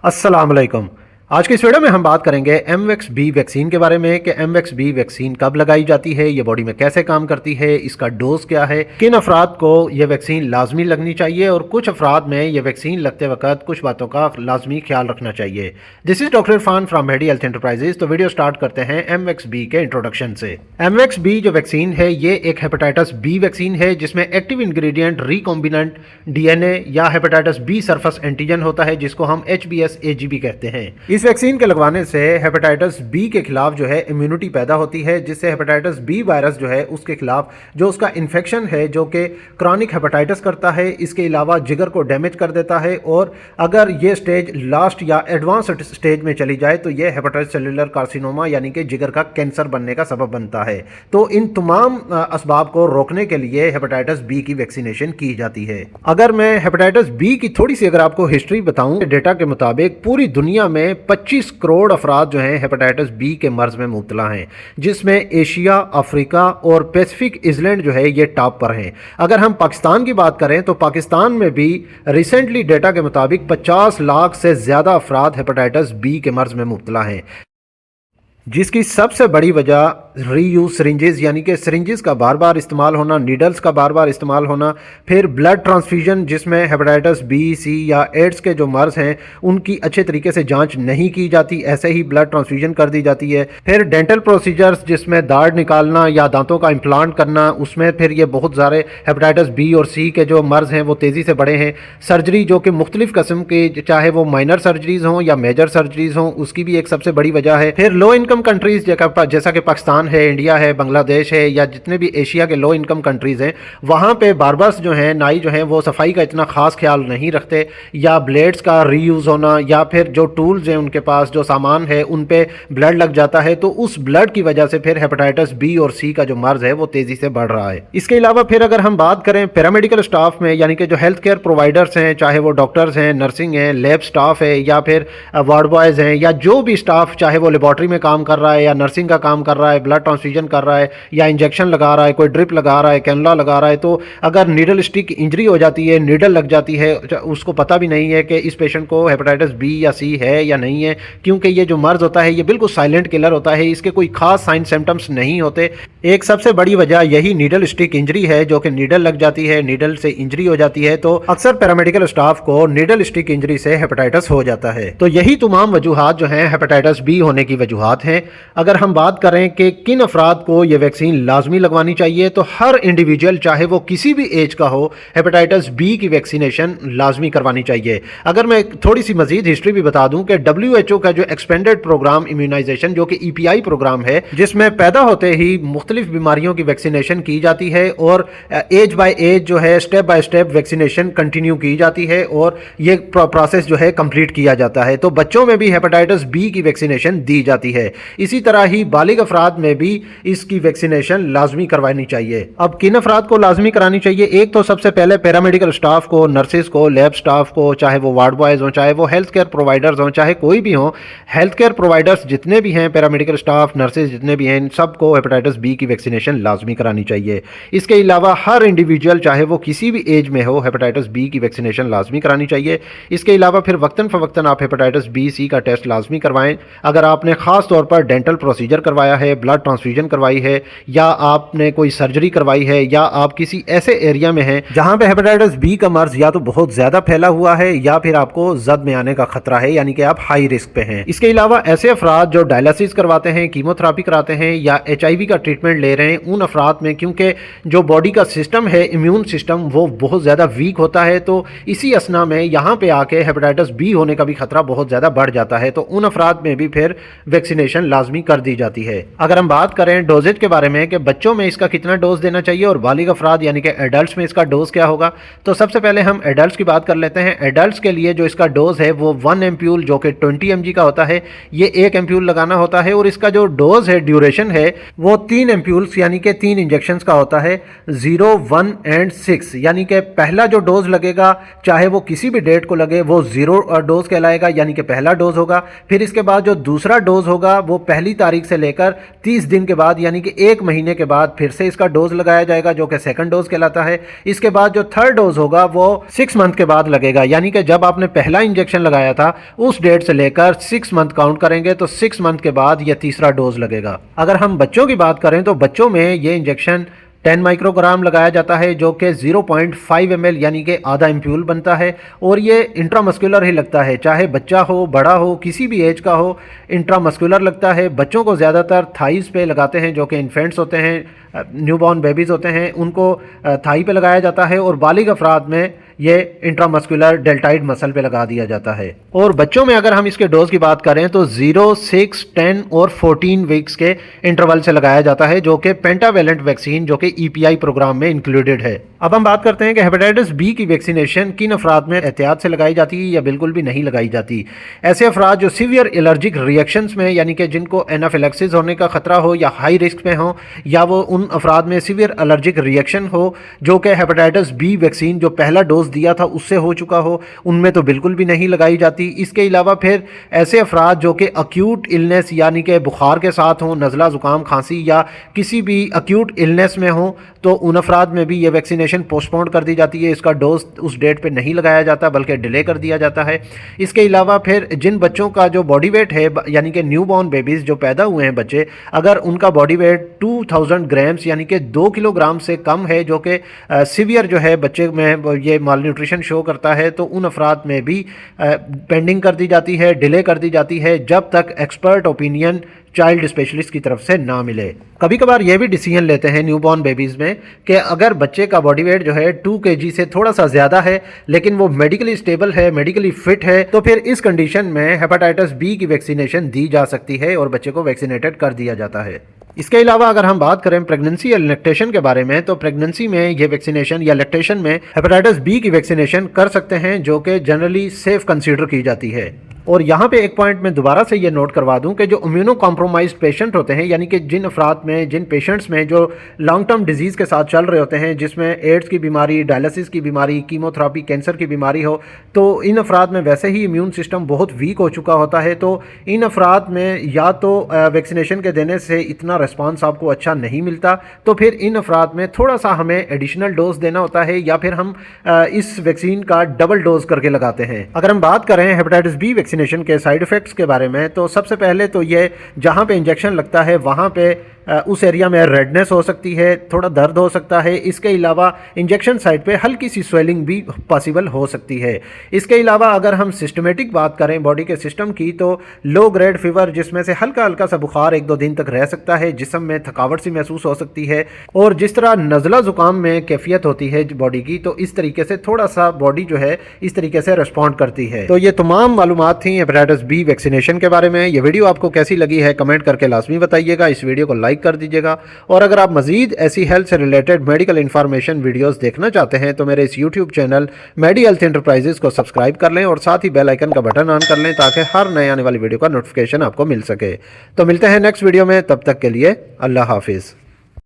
अस्सलाम वालेकुम। आज की इस वीडियो में हम बात करेंगे एमवेक्स बी वैक्सीन के बारे में कि एमवेक्स बी वैक्सीन कब लगाई जाती है, ये बॉडी में कैसे काम करती है, इसका डोज क्या है, किन अफराद को ये वैक्सीन लाजमी लगनी चाहिए और कुछ अफराद में ये वैक्सीन लगते वक्त कुछ बातों का लाजमी ख्याल रखना चाहिए। This is doctor Irfan from medi health enterprises. तो वीडियो स्टार्ट करते हैं एमवेक्स बी के इंट्रोडक्शन से। एमवेक्स बी जो वैक्सीन है ये एक हेपेटाइटिस बी वैक्सीन है जिसमें एक्टिव इंग्रेडिएंट रिकॉम्बिनेंट डीएनए या हेपेटाइटिस बी सरफेस एंटीजन होता है जिसको हम HBsAg कहते हैं। इस वैक्सीन के लगवाने से हेपेटाइटिस बी के खिलाफ जो है इम्यूनिटी पैदा होती है, जिससे हेपेटाइटिस बी वायरस जो है उसके खिलाफ जो उसका इन्फेक्शन है जो कि क्रॉनिक हेपेटाइटिस करता है, इसके अलावा जिगर को डैमेज कर देता है और अगर ये स्टेज लास्ट या एडवांस स्टेज में चली जाए तो ये हेपेटाइटिस सेलुलर कार्सिनोमा यानी कि जिगर का कैंसर बनने का सबब बनता है। तो इन तमाम असबाब को रोकने के लिए हेपेटाइटिस बी की वैक्सीनेशन की जाती है। अगर मैं हेपेटाइटिस बी की थोड़ी सी अगर आपको हिस्ट्री बताऊं, डेटा के मुताबिक पूरी दुनिया में 25 करोड़ अफराद जो हैं हेपेटाइटिस बी के मर्ज में मुब्तला हैं, जिसमें एशिया, अफ्रीका और पैसिफिक आइलैंड जो है ये टॉप पर हैं। अगर हम पाकिस्तान की बात करें तो पाकिस्तान में भी रिसेंटली डेटा के मुताबिक 50 लाख से ज़्यादा अफराद हेपेटाइटिस बी के मर्ज में मुब्तला हैं, जिसकी सबसे बड़ी वजह रीयूज सिरिंजेस यानी कि सिरिंजेस का बार बार इस्तेमाल होना, नीडल्स का बार बार इस्तेमाल होना, फिर ब्लड ट्रांसफ्यूजन जिसमें हेपेटाइटिस बी, सी या एड्स के जो मर्ज हैं उनकी अच्छे तरीके से जांच नहीं की जाती, ऐसे ही ब्लड ट्रांसफ्यूजन कर दी जाती है। फिर डेंटल प्रोसीजर्स जिसमें दाढ़ निकालना या दांतों का इम्प्लांट करना, उसमें फिर ये बहुत सारे हेपेटाइटिस बी और सी के जो मर्ज हैं वो तेज़ी से बढ़े हैं। सर्जरी जो कि मुख्तलिफ किस्म की, चाहे वो माइनर सर्जरीज हों या मेजर सर्जरीज हों, उसकी भी एक सबसे बड़ी वजह है। फिर लो इनकम कंट्रीज जैसा कि पाकिस्तान है, इंडिया है, बांग्लादेश है या जितने भी एशिया के लो इनकम कंट्रीज हैं, वहाँ पे बार्बर्स जो हैं, नाई जो हैं, वो सफाई का इतना खास ख्याल नहीं रखते, या ब्लेड्स का रीयूज होना या फिर जो टूल्स हैं उनके पास जो सामान है उन पे ब्लड लग जाता है, तो उस ब्लड की वजह से फिर हेपेटाइटिस बी और सी का जो मर्ज है वो तेजी से बढ़ रहा है। इसके अलावा फिर अगर हम बात करें पैरामेडिकल स्टाफ में, यानी कि जो हेल्थ केयर प्रोवाइडर्स हैं, चाहे वो डॉक्टर्स हैं, नर्सिंग हैं, लैब स्टाफ है या फिर वार्ड बॉयज़ हैं या जो भी स्टाफ, चाहे वो लेबॉर्ट्री में काम कर रहा है या नर्सिंग का काम कर रहा है, ब्लड ट्रांसफ्यूजन कर रहा है या इंजेक्शन लगा रहा है, कोई ड्रिप लगा रहा है, कैनुला लगा रहा है, तो अगर नीडल स्टिक इंजरी हो जाती है, नीडल लग जाती है, उसको पता भी नहीं है कि इस पेशेंट को हेपेटाइटिस बी या सी है या नहीं है, क्योंकि ये जो मर्ज होता है ये बिल्कुल साइलेंट किलर होता है, इसके कोई खास साइन सिम्टम्स नहीं होते। एक सबसे बड़ी वजह यही नीडल स्टिक इंजरी है, जो कि नीडल लग जाती है, नीडल से इंजरी हो जाती है, तो अक्सर पैरामेडिकल स्टाफ को नीडल स्टिक इंजरी से हेपेटाइटिस हो जाता है। तो यही तमाम वजूहात जो हैं हेपेटाइटिस बी होने की वजूहात हैं। अगर हम बात करें कि किन अफराद को ये वैक्सीन लाजमी लगवानी चाहिए, तो हर इंडिविजुअल चाहे वो किसी भी एज का हो, हेपेटाइटिस बी की वैक्सीनेशन लाजमी करवानी चाहिए। अगर मैं थोड़ी सी मजीद हिस्ट्री भी बता दूं कि WHO का जो एक्सपेंडेड प्रोग्राम इम्यूनाइजेशन जो कि EPI प्रोग्राम है, जिसमें पैदा होते ही मुख्तलिफ बीमारियों की वैक्सीनेशन की जाती है और एज बाय एज जो है step by step vaccination continue की जाती है और ये प्रोसेस जो है कंप्लीट किया जाता है। तो बच्चों में भी हेपेटाइटिस बी की वैक्सीनेशन दी जाती है। इसी तरह ही बालिग अफराद में भी इसकी वैक्सीनेशन लाजमी करवानी चाहिए। अब किन अफराद को लाजमी करानी चाहिए? एक तो सबसे पहले पैरामेडिकल स्टाफ को, नर्सेज को, लैब स्टाफ को, चाहे वो वार्ड बॉयज़ हों, चाहे वो हेल्थ केयर प्रोवाइडर्स हों, चाहे कोई भी हों, हेल्थ केयर प्रोवाइडर्स जितने भी हैं, पैरामेडिकल स्टाफ, नर्सेज जितने भी हैं, इन सबको हेपेटाइटिस बी की वैक्सीनेशन लाजमी करानी चाहिए। इसके अलावा हर इंडिविजुअल चाहे वो किसी भी एज में हो, हेपेटाइटिस बी की वैक्सीनेशन लाजमी करानी चाहिए। इसके अलावा फिर वक्तन फ़वक्तन आप हेपेटाइटिस बी, सी का टेस्ट लाजमी करवाएं। अगर आपने ख़ास तौर पर डेंटल प्रोसीजर करवाया है, ब्लड ट्रांसफ्यूजन करवाई है या आपने कोई सर्जरी करवाई है या आप किसी ऐसे एरिया में हैं जहां पे हेपेटाइटिस बी का मर्ज या तो बहुत ज्यादा फैला हुआ है या फिर आपको जद में आने का खतरा है, यानी कि आप हाई रिस्क पे हैं। इसके अलावा ऐसे अफराद जो डायलिसिस करवाते हैं, कीमोथेरेपी कराते हैं या HIV का ट्रीटमेंट ले रहे हैं, उन अफराद में क्योंकि जो बॉडी का सिस्टम है, इम्यून सिस्टम, वो बहुत ज़्यादा वीक होता है, तो इसी असना में यहाँ पे आके हेपेटाइटिस बी होने का भी खतरा बहुत ज़्यादा बढ़ जाता है। तो उन अफराद में भी फिर वैक्सीनेशन लाजमी कर दी जाती है। अगर हम बात करें डोजेज के बारे में कि बच्चों में इसका कितना डोज देना चाहिए और बालिग अफराद यानी कि एडल्ट्स में इसका डोज क्या होगा, तो सबसे पहले हम एडल्ट्स की बात कर लेते हैं। एडल्ट्स के लिए जो इसका डोज है वो 1 एम्प्यूल जो कि 20 mg का होता है, ये 1 एम्प्यूल लगाना होता है और इसका जो डोज है, ड्यूरेशन है, वो 3 एम्प्यूल्स यानी कि 3 इंजेक्शंस का होता है, 0, 1 और 6। यानी कि पहला जो डोज लगेगा चाहे वो किसी भी डेट को लगे वो 0 डोज कहलाएगा, यानी कि पहला डोज होगा। फिर इसके बाद जो दूसरा डोज होगा वो पहली तारीख से लेकर 30 21 दिन کے بعد यानी कि 1 महीने के बाद फिर से इसका डोज लगाया जाएगा जो कि सेकंड डोज कहलाता है। इसके बाद जो थर्ड डोज होगा वो 6 मंथ के बाद लगेगा, यानी कि जब आपने पहला इंजेक्शन लगाया था उस डेट से लेकर 6 मंथ काउंट करेंगे तो 6 मंथ के बाद ये तीसरा डोज लगेगा। अगर हम बच्चों की बात करें तो बच्चों में ये इंजेक्शन 10 माइक्रोग्राम लगाया जाता है जो कि 0.5 ml यानी कि आधा एम्प्यूल बनता है और ये इंट्रामस्कुलर ही लगता है, चाहे बच्चा हो बड़ा हो किसी भी एज का हो, इंट्रामस्कुलर लगता है। बच्चों को ज़्यादातर थाइस पे लगाते हैं, जो कि इन्फेंट्स होते हैं, न्यूबॉर्न बेबीज़ होते हैं, उनको थाई पे लगाया जाता है और बालिग अफराद में ये इंट्रामस्कुलर डेल्टाइड मसल पे लगा दिया जाता है। और बच्चों में अगर हम इसके डोज की बात करें तो 0, 6, 10 और 14 वीक्स के इंटरवल से लगाया जाता है, जो कि पेंटावेलेंट वैक्सीन जो कि EPI प्रोग्राम में इंक्लूडेड है। अब हम बात करते हैं कि हेपेटाइटिस बी की वैक्सीनेशन किन अफराद में एहतियात से लगाई जाती है या बिल्कुल भी नहीं लगाई जाती। ऐसे अफराद जो सीवियर एलर्जिक रिएक्शंस में यानी कि जिनको एनाफिलैक्सिस होने का खतरा हो या हाई रिस्क में हो, या वो उन अफराद में सीवियर एलर्जिक रिएक्शन हो जो कि हेपेटाइटिस बी वैक्सीन जो पहला डोज दिया था उससे हो चुका हो, उनमें तो बिल्कुल भी नहीं लगाई जाती। इसके अलावा फिर ऐसे अफराद जो कि अक्यूट इलनेस यानी कि बुखार के साथ हों, नज़ला ज़ुकाम खांसी या किसी भी अक्यूट इलनेस में हो, तो उन अफराद में भी ये वैक्सीनेशन पोस्टपोन कर दी जाती है। इसका डोज उस डेट पे नहीं लगाया जाता बल्कि डिले कर दिया जाता है। इसके अलावा फिर जिन बच्चों का जो बॉडी वेट है यानी कि न्यू बॉर्न बेबीज़ जो पैदा हुए हैं बच्चे, अगर उनका बॉडी वेट 2000 ग्राम्स यानी कि 2 किलोग्राम से कम है, जो कि सीवियर जो है बच्चे में ये न्यूट्रिशन शो करता है, तो उन अफराद में भी पेंडिंग कर दी जाती है, डिले कर दी जाती है जब तक एक्सपर्ट ओपिनियन चाइल्ड स्पेशलिस्ट की तरफ से ना मिले। कभी कभार ये भी डिसीजन लेते हैं न्यूबॉर्न बेबीज़ में कि अगर बच्चे का बॉडी वेट जो है 2 kg से थोड़ा सा ज़्यादा है लेकिन वो मेडिकली स्टेबल है, मेडिकली फिट है, तो फिर इस कंडीशन में हेपेटाइटिस बी की वैक्सीनेशन दी जा सकती है और बच्चे को वैक्सीनेटेड कर दिया जाता है। इसके अलावा अगर हम बात करें प्रेगनेंसी या लैक्टेशन के बारे में, तो प्रेगनेंसी में ये वैक्सीनेशन या लैक्टेशन में हेपेटाइटिस बी की वैक्सीनेशन कर सकते हैं जो कि जनरली सेफ कंसीडर की जाती है। और यहाँ पे एक पॉइंट मैं दोबारा से ये नोट करवा दूं कि जो इम्यूनो कॉम्प्रोमाइज्ड पेशेंट होते हैं, यानी कि जिन अफराद में, जिन पेशेंट्स में जो लॉन्ग टर्म डिजीज़ के साथ चल रहे होते हैं, जिसमें एड्स की बीमारी, डायलिसिस की बीमारी, कीमोथेरापी, कैंसर की बीमारी हो, तो इन अफराद में वैसे ही इम्यून सिस्टम बहुत वीक हो चुका होता है। तो इन अफराद में या तो वैक्सीनेशन के देने से इतना रिस्पॉन्स आपको अच्छा नहीं मिलता, तो फिर इन अफराद में थोड़ा सा हमें एडिशनल डोज देना होता है या फिर हम इस वैक्सीन का डबल डोज करके लगाते हैं। अगर हम बात करें हेपेटाइटिस बी वैक्सीनेशन के साइड इफ़ेक्ट्स के बारे में, तो सबसे पहले तो ये जहाँ पे इंजेक्शन लगता है वहाँ पे उस एरिया में रेडनेस हो सकती है, थोड़ा दर्द हो सकता है। इसके अलावा इंजेक्शन साइट पे हल्की सी स्वेलिंग भी पॉसिबल हो सकती है। इसके अलावा अगर हम सिस्टमेटिक बात करें बॉडी के सिस्टम की, तो लो ग्रेड फीवर जिसमें से हल्का हल्का सा बुखार 1-2 दिन तक रह सकता है, जिस्म में थकावट सी महसूस हो सकती है, और जिस तरह नज़ला ज़ुकाम में कैफियत होती है बॉडी की, तो इस तरीके से थोड़ा सा बॉडी जो है इस तरीके से रिस्पॉन्ड करती है। तो ये तमाम मालूमात थी हेपेटाइटिस बी वैक्सीनेशन के बारे में। ये वीडियो आपको कैसी लगी है कमेंट करके लाजमी बताइएगा। इस वीडियो को लाइक कर दीजिएगा, और अगर आप मजीद ऐसी हेल्थ से रिलेटेड मेडिकल इंफॉर्मेशन वीडियोस देखना चाहते हैं तो मेरे इस यूट्यूब चैनल मेडी हेल्थ एंटरप्राइजेज को सब्सक्राइब कर लें और साथ ही बेल आइकन का बटन ऑन कर लें ताकि हर नए आने वाली वीडियो का नोटिफिकेशन आपको मिल सके। तो मिलते हैं नेक्स्ट वीडियो में, तब तक के लिए अल्लाह हाफिज़।